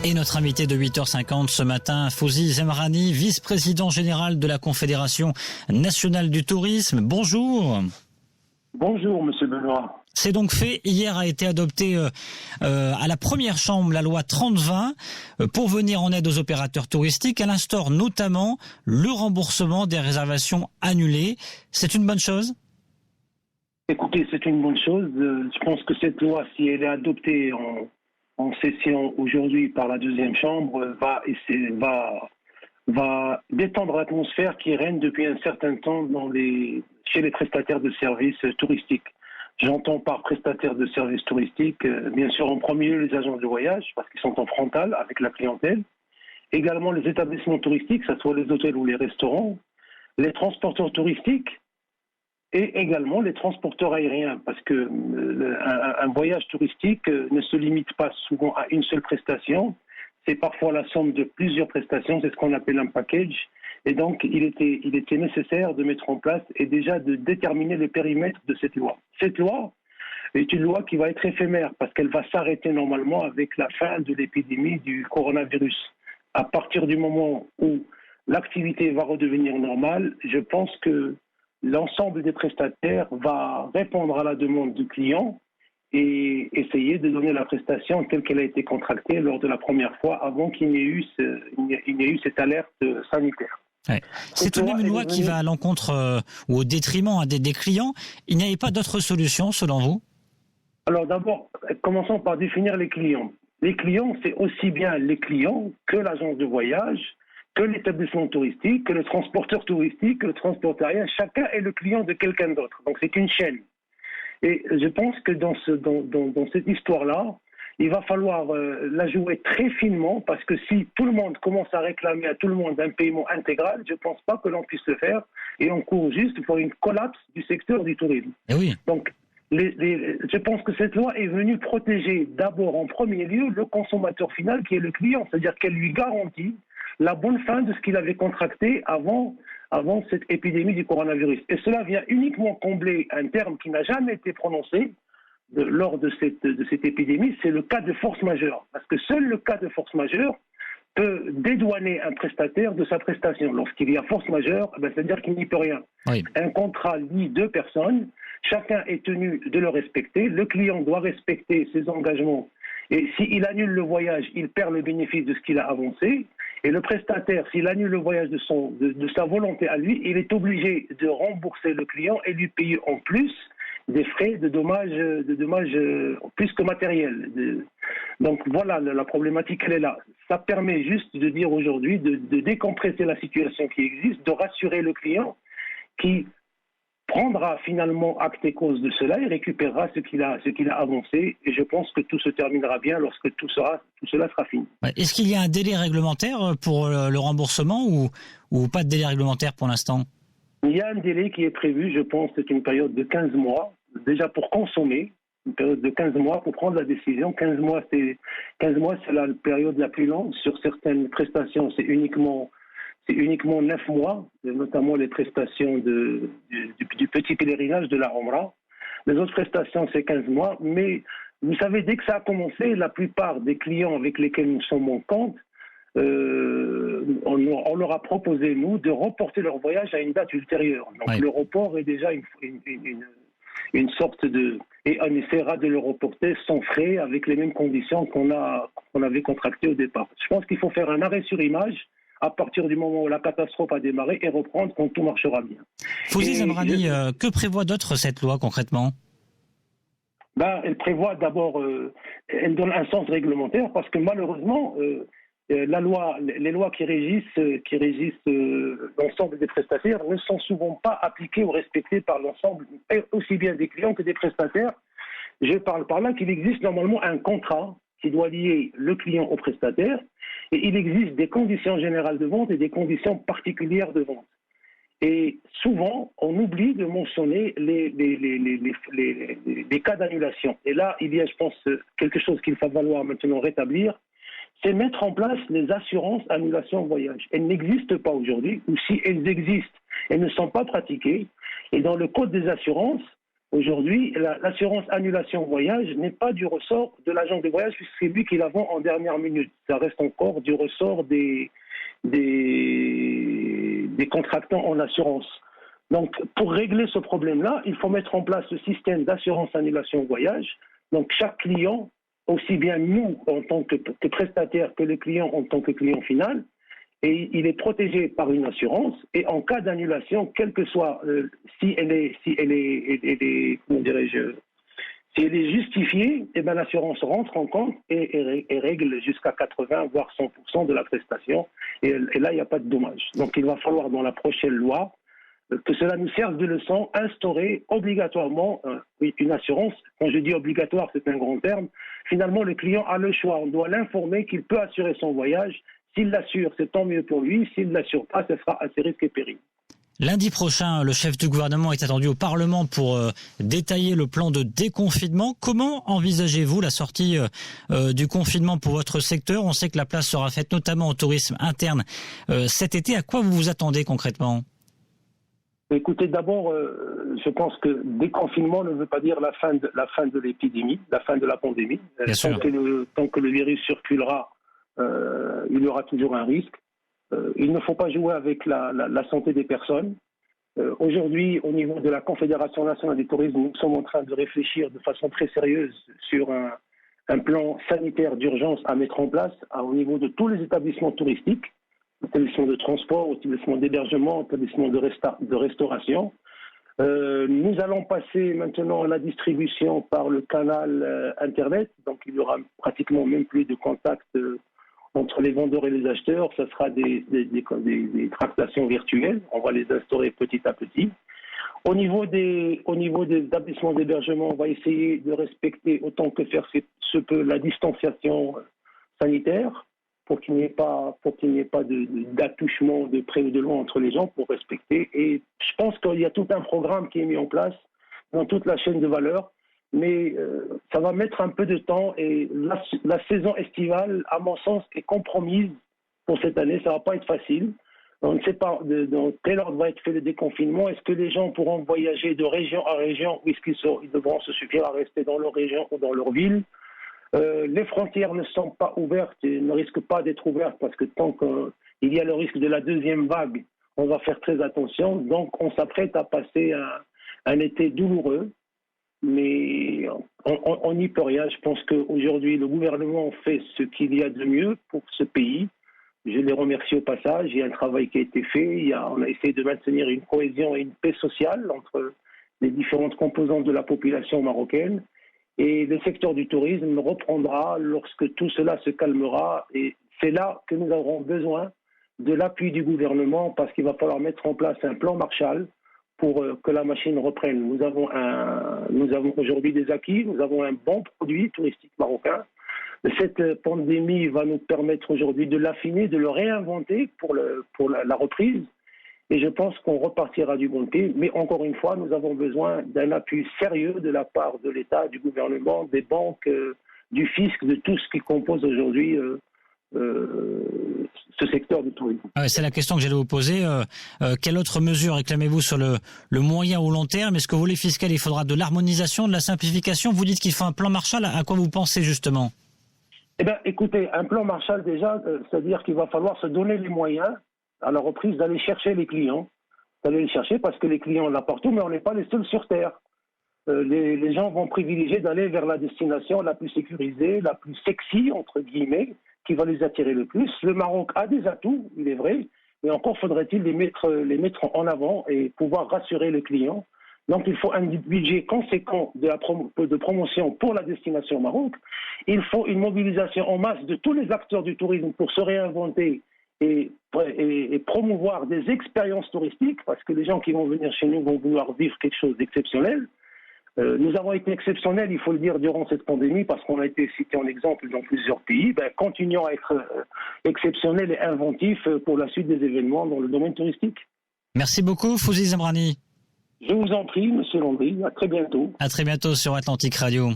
Et notre invité de 8h50 ce matin, Fawzi Zemrani, vice-président général de la Confédération nationale du tourisme. Bonjour. Bonjour, monsieur Benoît. C'est donc fait. Hier a été adoptée à la première chambre la loi 30-20 pour venir en aide aux opérateurs touristiques. Elle instaure notamment le remboursement des réservations annulées. C'est une bonne chose ? Écoutez, c'est une bonne chose. Je pense que cette loi, si elle est adoptée en session aujourd'hui par la deuxième chambre, va détendre l'atmosphère qui règne depuis un certain temps chez les prestataires de services touristiques. J'entends par prestataires de services touristiques, bien sûr en premier lieu les agents de voyage, parce qu'ils sont en frontal avec la clientèle. Également les établissements touristiques, que ce soit les hôtels ou les restaurants, les transporteurs touristiques et également les transporteurs aériens, parce que un voyage touristique ne se limite pas souvent à une seule prestation. C'est parfois la somme de plusieurs prestations, c'est ce qu'on appelle un package. Et donc, il était nécessaire de mettre en place et déjà de déterminer le périmètre de cette loi. Cette loi est une loi qui va être éphémère parce qu'elle va s'arrêter normalement avec la fin de l'épidémie du coronavirus. À partir du moment où l'activité va redevenir normale, je pense que l'ensemble des prestataires va répondre à la demande du client et essayer de donner la prestation telle qu'elle a été contractée lors de la première fois avant qu'il n'y ait eu cette alerte sanitaire. Ouais. C'est tout de même une loi qui va à l'encontre ou au détriment des clients. Il n'y avait pas d'autre solution selon vous ? Alors d'abord, commençons par définir les clients. Les clients, c'est aussi bien les clients que l'agence de voyage, que l'établissement touristique, que le transporteur touristique, que le transporteur aérien. Chacun est le client de quelqu'un d'autre. Donc c'est une chaîne. Et je pense que dans cette histoire-là, il va falloir la jouer très finement parce que si tout le monde commence à réclamer à tout le monde un paiement intégral, je ne pense pas que l'on puisse le faire et on court juste pour une collapse du secteur du tourisme. Et oui. Donc, je pense que cette loi est venue protéger d'abord en premier lieu le consommateur final qui est le client, c'est-à-dire qu'elle lui garantit la bonne fin de ce qu'il avait contracté avant cette épidémie du coronavirus. Et cela vient uniquement combler un terme qui n'a jamais été prononcé lors de cette épidémie, c'est le cas de force majeure. Parce que seul le cas de force majeure peut dédouaner un prestataire de sa prestation. Lorsqu'il y a force majeure, c'est-à-dire qu'il n'y peut rien. Oui. Un contrat lie deux personnes, chacun est tenu de le respecter, le client doit respecter ses engagements et s'il annule le voyage, il perd le bénéfice de ce qu'il a avancé. Et le prestataire, s'il annule le voyage de sa volonté à lui, il est obligé de rembourser le client et lui payer en plus des frais de dommages plus que matériels. Donc voilà, la problématique, elle est là. Ça permet juste de dire aujourd'hui, de décompresser la situation qui existe, de rassurer le client qui prendra finalement acte et cause de cela et récupérera ce qu'il a avancé. Et je pense que tout se terminera bien lorsque tout cela sera fini. Est-ce qu'il y a un délai réglementaire pour le remboursement ou pas de délai réglementaire pour l'instant ? Il y a un délai qui est prévu, je pense, c'est une période de 15 mois, déjà pour consommer, une période de 15 mois pour prendre la décision. 15 mois, c'est la période la plus longue. Sur certaines prestations, c'est uniquement 9 mois, notamment les prestations du petit pèlerinage de la Omra. Les autres prestations, c'est 15 mois. Mais vous savez, dès que ça a commencé, la plupart des clients avec lesquels nous sommes en compte, on leur a proposé, nous, de reporter leur voyage à une date ultérieure. Donc oui. Le report est déjà une sorte de... Et on essaiera de le reporter sans frais, avec les mêmes conditions qu'on avait contractées au départ. Je pense qu'il faut faire un arrêt sur image à partir du moment où la catastrophe a démarré et reprendre quand tout marchera bien. Fawzi Zemrani, que prévoit d'autre cette loi concrètement ? Elle prévoit d'abord, elle donne un sens réglementaire parce que malheureusement, les lois qui régissent l'ensemble des prestataires ne sont souvent pas appliquées ou respectées par l'ensemble, aussi bien des clients que des prestataires. Je parle par là qu'il existe normalement un contrat qui doit lier le client au prestataire et il existe des conditions générales de vente et des conditions particulières de vente. Et souvent, on oublie de mentionner les cas d'annulation. Et là, il y a, je pense, quelque chose qu'il va falloir maintenant rétablir, c'est mettre en place les assurances annulation voyage. Elles n'existent pas aujourd'hui, ou si elles existent, elles ne sont pas pratiquées. Et dans le code des assurances, Aujourd'hui, l'assurance annulation voyage n'est pas du ressort de l'agent de voyage puisque c'est lui qui la vend en dernière minute. Ça reste encore du ressort des contractants en assurance. Donc, pour régler ce problème-là, il faut mettre en place ce système d'assurance annulation voyage. Donc, chaque client, aussi bien nous en tant que prestataires que les clients en tant que client final, et il est protégé par une assurance. Et en cas d'annulation, quelle que soit si elle est justifiée, eh ben l'assurance rentre en compte et règle jusqu'à 80 voire 100% de la prestation. Et là, il n'y a pas de dommage. Donc, il va falloir dans la prochaine loi que cela nous serve de leçon, instaurer obligatoirement une assurance. Quand je dis obligatoire, c'est un grand terme. Finalement, le client a le choix. On doit l'informer qu'il peut assurer son voyage. S'il l'assure, c'est tant mieux pour lui. S'il ne l'assure pas, ce sera à ses risques et périls. Lundi prochain, le chef du gouvernement est attendu au Parlement pour détailler le plan de déconfinement. Comment envisagez-vous la sortie du confinement pour votre secteur ? On sait que la place sera faite notamment au tourisme interne cet été. À quoi vous vous attendez concrètement ? Écoutez, d'abord, je pense que déconfinement ne veut pas dire la fin de l'épidémie, la fin de la pandémie. Tant que le virus circulera, il y aura toujours un risque. Il ne faut pas jouer avec la santé des personnes. Aujourd'hui, au niveau de la Confédération nationale du tourisme, nous sommes en train de réfléchir de façon très sérieuse sur un plan sanitaire d'urgence à mettre en place au niveau de tous les établissements touristiques, établissements de transport, établissements d'hébergement, établissements de restauration. Nous allons passer maintenant à la distribution par le canal Internet, donc il y aura pratiquement même plus de contact entre les vendeurs et les acheteurs. Ce sera des tractations virtuelles, on va les instaurer petit à petit. Au niveau des établissements d'hébergement, on va essayer de respecter autant que faire se peut la distanciation sanitaire, pour qu'il n'y ait pas d'attouchement de près ou de loin entre les gens, pour respecter. Et je pense qu'il y a tout un programme qui est mis en place dans toute la chaîne de valeur, mais ça va mettre un peu de temps et la saison estivale, à mon sens, est compromise pour cette année. Ça ne va pas être facile. On ne sait pas dans quel ordre va être fait le déconfinement. Est-ce que les gens pourront voyager de région à région ou est-ce qu'ils devront se suffire à rester dans leur région ou dans leur ville ? Les frontières ne sont pas ouvertes et ne risquent pas d'être ouvertes parce que tant qu'il y a le risque de la deuxième vague, on va faire très attention. Donc, on s'apprête à passer un été douloureux, mais on n'y peut rien. Je pense qu'aujourd'hui, le gouvernement fait ce qu'il y a de mieux pour ce pays. Je les remercie au passage. Il y a un travail qui a été fait. On a essayé de maintenir une cohésion et une paix sociale entre les différentes composantes de la population marocaine. Et le secteur du tourisme reprendra lorsque tout cela se calmera. Et c'est là que nous aurons besoin de l'appui du gouvernement parce qu'il va falloir mettre en place un plan Marshall pour que la machine reprenne. Nous avons aujourd'hui des acquis, nous avons un bon produit touristique marocain. Cette pandémie va nous permettre aujourd'hui de l'affiner, de le réinventer pour la reprise. Et je pense qu'on repartira du bon pied. Mais encore une fois, nous avons besoin d'un appui sérieux de la part de l'État, du gouvernement, des banques, du fisc, de tout ce qui compose aujourd'hui ce secteur du tourisme. C'est la question que j'allais vous poser. Quelle autre mesure réclamez-vous sur le moyen ou long terme ? Est-ce que volet fiscal, il faudra de l'harmonisation, de la simplification ? Vous dites qu'il faut un plan Marshall. À quoi vous pensez justement ? Eh bien, écoutez, un plan Marshall déjà, c'est-à-dire qu'il va falloir se donner les moyens à la reprise d'aller chercher les clients, d'aller les chercher parce que les clients là partout, mais on n'est pas les seuls sur Terre. Les gens vont privilégier d'aller vers la destination la plus sécurisée, la plus sexy, entre guillemets, qui va les attirer le plus. Le Maroc a des atouts, il est vrai, mais encore faudrait-il les mettre en avant et pouvoir rassurer les clients. Donc il faut un budget conséquent de promotion pour la destination Maroc. Il faut une mobilisation en masse de tous les acteurs du tourisme pour se réinventer et promouvoir des expériences touristiques, parce que les gens qui vont venir chez nous vont vouloir vivre quelque chose d'exceptionnel. Nous avons été exceptionnels, il faut le dire, durant cette pandémie, parce qu'on a été cité en exemple dans plusieurs pays. Continuons à être exceptionnels et inventifs pour la suite des événements dans le domaine touristique. Merci beaucoup, Fouzi Zemrani. Je vous en prie, Monsieur Landry. À très bientôt. À très bientôt sur Atlantic Radio.